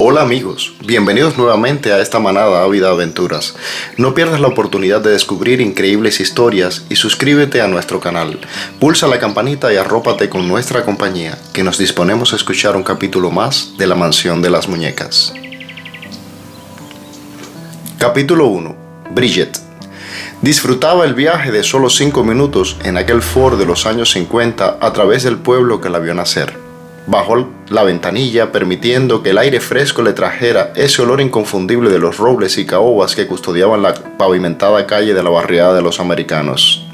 Hola amigos, bienvenidos nuevamente a esta manada ávida de aventuras. No pierdas la oportunidad de descubrir increíbles historias y suscríbete a nuestro canal. Pulsa la campanita y arrópate con nuestra compañía, que nos disponemos a escuchar un capítulo más de La Mansión de las Muñecas. Capítulo 1. Bridget. Disfrutaba el viaje de solo 5 minutos en aquel Ford de los años 50 a través del pueblo que la vio nacer. Bajó la ventanilla permitiendo que el aire fresco le trajera ese olor inconfundible de los robles y caobas que custodiaban la pavimentada calle de la barriada de los americanos.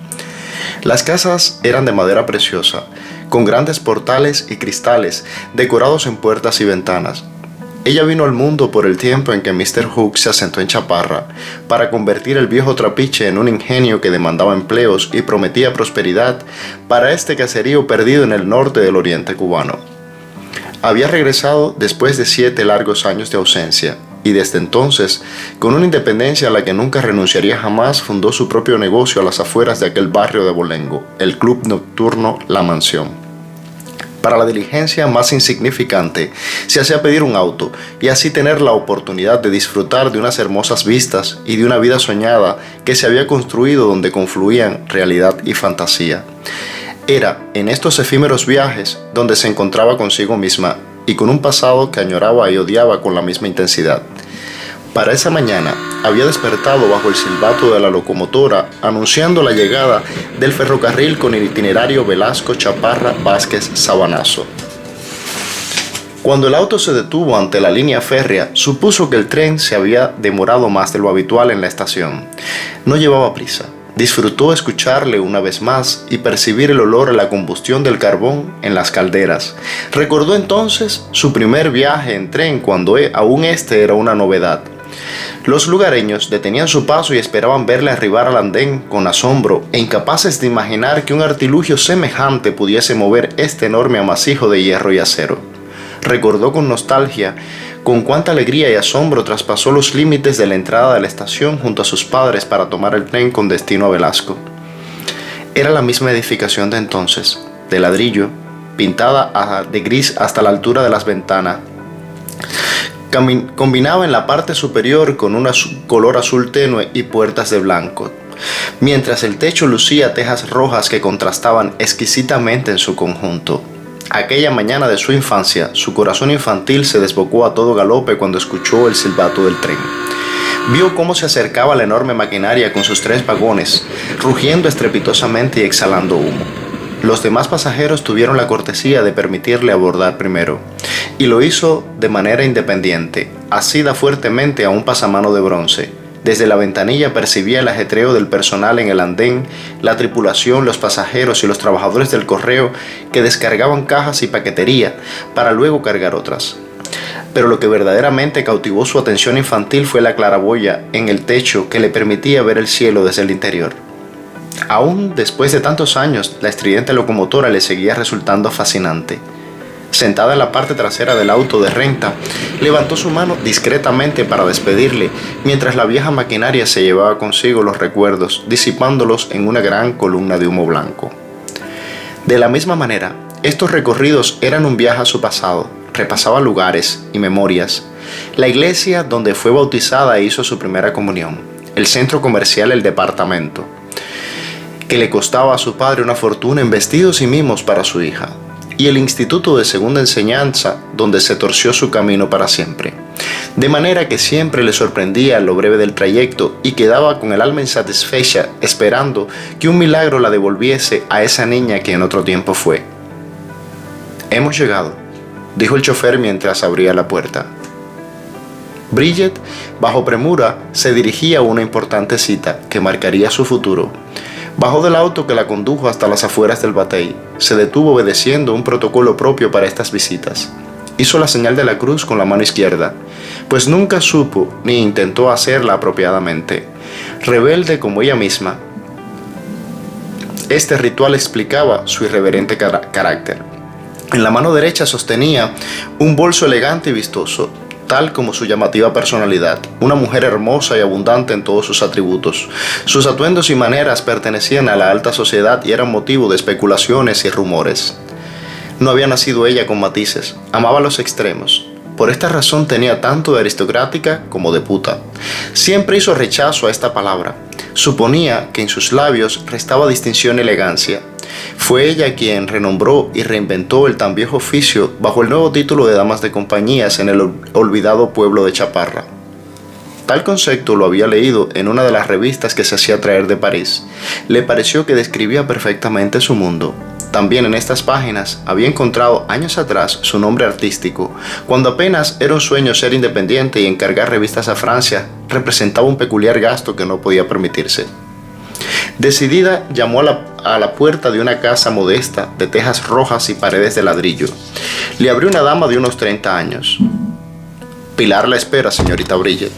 Las casas eran de madera preciosa, con grandes portales y cristales decorados en puertas y ventanas. Ella vino al mundo por el tiempo en que Mr. Hook se asentó en Chaparra para convertir el viejo trapiche en un ingenio que demandaba empleos y prometía prosperidad para este caserío perdido en el norte del oriente cubano. Había regresado después de 7 largos años de ausencia y desde entonces, con una independencia a la que nunca renunciaría jamás, fundó su propio negocio a las afueras de aquel barrio de Abolengo, el club nocturno La Mansión. Para la diligencia más insignificante, se hacía pedir un auto y así tener la oportunidad de disfrutar de unas hermosas vistas y de una vida soñada que se había construido donde confluían realidad y fantasía. Era en estos efímeros viajes donde se encontraba consigo misma y con un pasado que añoraba y odiaba con la misma intensidad. Para esa mañana había despertado bajo el silbato de la locomotora anunciando la llegada del ferrocarril con el itinerario Velasco Chaparra Vázquez Sabanazo. Cuando el auto se detuvo ante la línea férrea, supuso que el tren se había demorado más de lo habitual en la estación. No llevaba prisa. Disfrutó escucharle una vez más y percibir el olor a la combustión del carbón en las calderas. Recordó entonces su primer viaje en tren cuando aún este era una novedad. Los lugareños detenían su paso y esperaban verle arribar al andén con asombro e incapaces de imaginar que un artilugio semejante pudiese mover este enorme amasijo de hierro y acero. Recordó con nostalgia con cuánta alegría y asombro traspasó los límites de la entrada de la estación junto a sus padres para tomar el tren con destino a Velasco. Era la misma edificación de entonces, de ladrillo, pintada de gris hasta la altura de las ventanas. Combinaba en la parte superior con un color azul tenue y puertas de blanco, mientras el techo lucía tejas rojas que contrastaban exquisitamente en su conjunto. Aquella mañana de su infancia, su corazón infantil se desbocó a todo galope cuando escuchó el silbato del tren. Vio cómo se acercaba la enorme maquinaria con sus 3 vagones, rugiendo estrepitosamente y exhalando humo. Los demás pasajeros tuvieron la cortesía de permitirle abordar primero, y lo hizo de manera independiente, asida fuertemente a un pasamano de bronce. Desde la ventanilla percibía el ajetreo del personal en el andén, la tripulación, los pasajeros y los trabajadores del correo que descargaban cajas y paquetería para luego cargar otras. Pero lo que verdaderamente cautivó su atención infantil fue la claraboya en el techo que le permitía ver el cielo desde el interior. Aún después de tantos años, la estridente locomotora le seguía resultando fascinante. Sentada en la parte trasera del auto de renta, levantó su mano discretamente para despedirle, mientras la vieja maquinaria se llevaba consigo los recuerdos, disipándolos en una gran columna de humo blanco. De la misma manera, estos recorridos eran un viaje a su pasado. Repasaba lugares y memorias. La iglesia donde fue bautizada e hizo su primera comunión, el centro comercial El Departamento, que le costaba a su padre una fortuna en vestidos y mimos para su hija, y el Instituto de Segunda Enseñanza, donde se torció su camino para siempre. De manera que siempre le sorprendía lo breve del trayecto y quedaba con el alma insatisfecha, esperando que un milagro la devolviese a esa niña que en otro tiempo fue. «Hemos llegado», dijo el chofer mientras abría la puerta. Bridget, bajo premura, se dirigía a una importante cita que marcaría su futuro. Bajó del auto que la condujo hasta las afueras del batey. Se detuvo obedeciendo un protocolo propio para estas visitas. Hizo la señal de la cruz con la mano izquierda, pues nunca supo ni intentó hacerla apropiadamente. Rebelde como ella misma, este ritual explicaba su irreverente carácter. En la mano derecha sostenía un bolso elegante y vistoso, tal como su llamativa personalidad, una mujer hermosa y abundante en todos sus atributos. Sus atuendos y maneras pertenecían a la alta sociedad y eran motivo de especulaciones y rumores. No había nacido ella con matices, amaba los extremos. Por esta razón tenía tanto de aristocrática como de puta. Siempre hizo rechazo a esta palabra. Suponía que en sus labios restaba distinción y elegancia. Fue ella quien renombró y reinventó el tan viejo oficio bajo el nuevo título de damas de compañías en el olvidado pueblo de Chaparra. Tal concepto lo había leído en una de las revistas que se hacía traer de París. Le pareció que describía perfectamente su mundo. También en estas páginas había encontrado años atrás su nombre artístico, cuando apenas era un sueño ser independiente y encargar revistas a Francia representaba un peculiar gasto que no podía permitirse. Decidida, llamó a la puerta de una casa modesta de tejas rojas y paredes de ladrillo. Le abrió una dama de unos 30 años. Pilar la espera, señorita Bridget.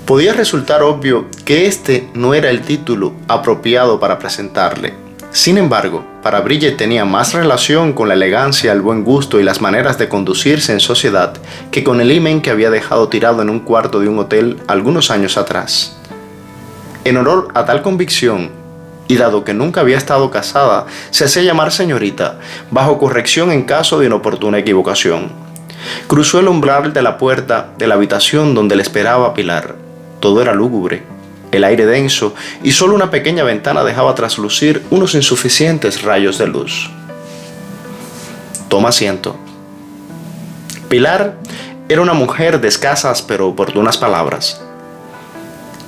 Podía resultar obvio que este no era el título apropiado para presentarle. Sin embargo, para Bridget tenía más relación con la elegancia, el buen gusto y las maneras de conducirse en sociedad que con el himen que había dejado tirado en un cuarto de un hotel algunos años atrás. En honor a tal convicción, y dado que nunca había estado casada, se hacía llamar señorita, bajo corrección en caso de inoportuna equivocación. Cruzó el umbral de la puerta de la habitación donde le esperaba Pilar. Todo era lúgubre, el aire denso, y solo una pequeña ventana dejaba traslucir unos insuficientes rayos de luz. Toma asiento. Pilar era una mujer de escasas pero oportunas palabras.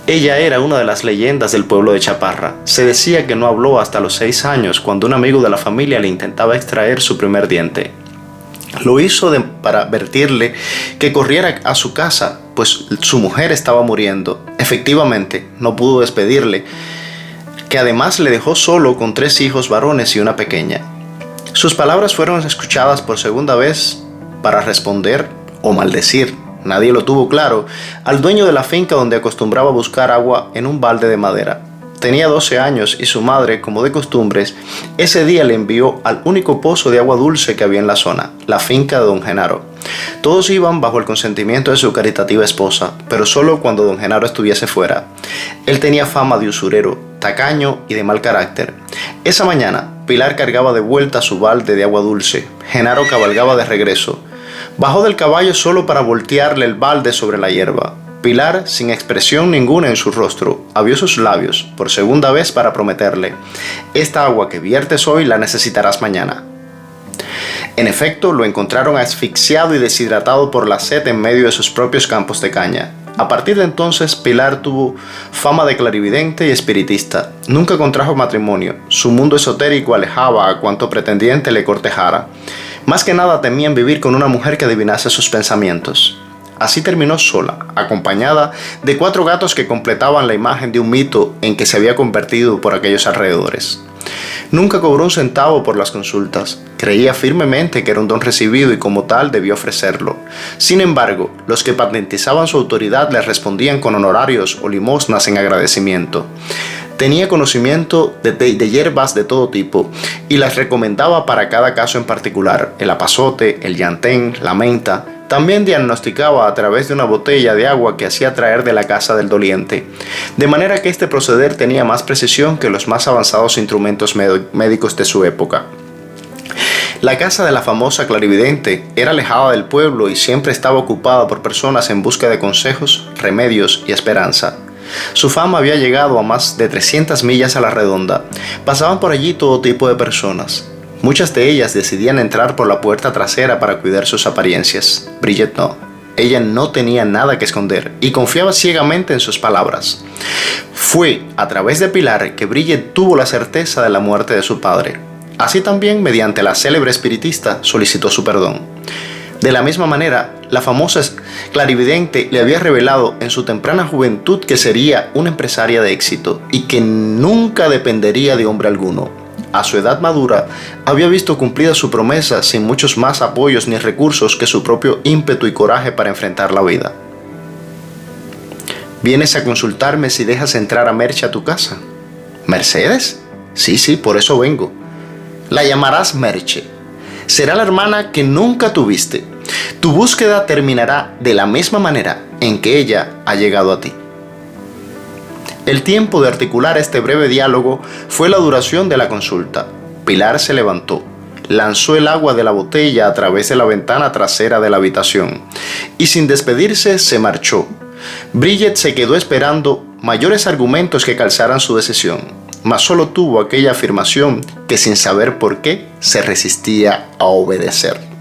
Ella era una de las leyendas del pueblo de Chaparra. Se decía que no habló hasta los 6 años, cuando un amigo de la familia le intentaba extraer su primer diente. Lo hizo para advertirle que corriera a su casa, pues su mujer estaba muriendo. Efectivamente, no pudo despedirle, que además le dejó solo con 3 hijos varones y una pequeña. Sus palabras fueron escuchadas por segunda vez para responder o maldecir, nadie lo tuvo claro, al dueño de la finca donde acostumbraba buscar agua en un balde de madera. Tenía 12 años y su madre, como de costumbres, ese día le envió al único pozo de agua dulce que había en la zona, la finca de don Genaro. Todos iban bajo el consentimiento de su caritativa esposa, pero solo cuando don Genaro estuviese fuera. Él tenía fama de usurero, tacaño y de mal carácter. Esa mañana, Pilar cargaba de vuelta su balde de agua dulce. Genaro cabalgaba de regreso. Bajó del caballo solo para voltearle el balde sobre la hierba. Pilar, sin expresión ninguna en su rostro, abrió sus labios por segunda vez para prometerle: esta agua que viertes hoy la necesitarás mañana. En efecto, lo encontraron asfixiado y deshidratado por la sed en medio de sus propios campos de caña. A partir de entonces, Pilar tuvo fama de clarividente y espiritista. Nunca contrajo matrimonio. Su mundo esotérico alejaba a cuanto pretendiente le cortejara. Más que nada temían vivir con una mujer que adivinase sus pensamientos. Así terminó sola, acompañada de 4 gatos que completaban la imagen de un mito en que se había convertido por aquellos alrededores. Nunca cobró un centavo por las consultas. Creía firmemente que era un don recibido y como tal debía ofrecerlo. Sin embargo, los que patentizaban su autoridad le respondían con honorarios o limosnas en agradecimiento. Tenía conocimiento de hierbas de todo tipo y las recomendaba para cada caso en particular: el apazote, el llantén, la menta. También diagnosticaba a través de una botella de agua que hacía traer de la casa del doliente, de manera que este proceder tenía más precisión que los más avanzados instrumentos médicos de su época. La casa de la famosa clarividente era alejada del pueblo y siempre estaba ocupada por personas en busca de consejos, remedios y esperanza. Su fama había llegado a más de 300 millas a la redonda. Pasaban por allí todo tipo de personas. Muchas de ellas decidían entrar por la puerta trasera para cuidar sus apariencias. Bridget no. Ella no tenía nada que esconder y confiaba ciegamente en sus palabras. Fue a través de Pilar que Bridget tuvo la certeza de la muerte de su padre. Así también, mediante la célebre espiritista, solicitó su perdón. De la misma manera, la famosa clarividente le había revelado en su temprana juventud que sería una empresaria de éxito y que nunca dependería de hombre alguno. A su edad madura, había visto cumplida su promesa sin muchos más apoyos ni recursos que su propio ímpetu y coraje para enfrentar la vida. ¿Vienes a consultarme si dejas entrar a Merche a tu casa? ¿Mercedes? Sí, por eso vengo. La llamarás Merche. Será la hermana que nunca tuviste. Tu búsqueda terminará de la misma manera en que ella ha llegado a ti. El tiempo de articular este breve diálogo fue la duración de la consulta. Pilar se levantó. lanzó el agua de la botella a través de la ventana trasera de la habitación y sin despedirse se marchó. Bridget se quedó esperando mayores argumentos que calzaran su decisión, mas solo tuvo aquella afirmación que sin saber por qué se resistía a obedecer.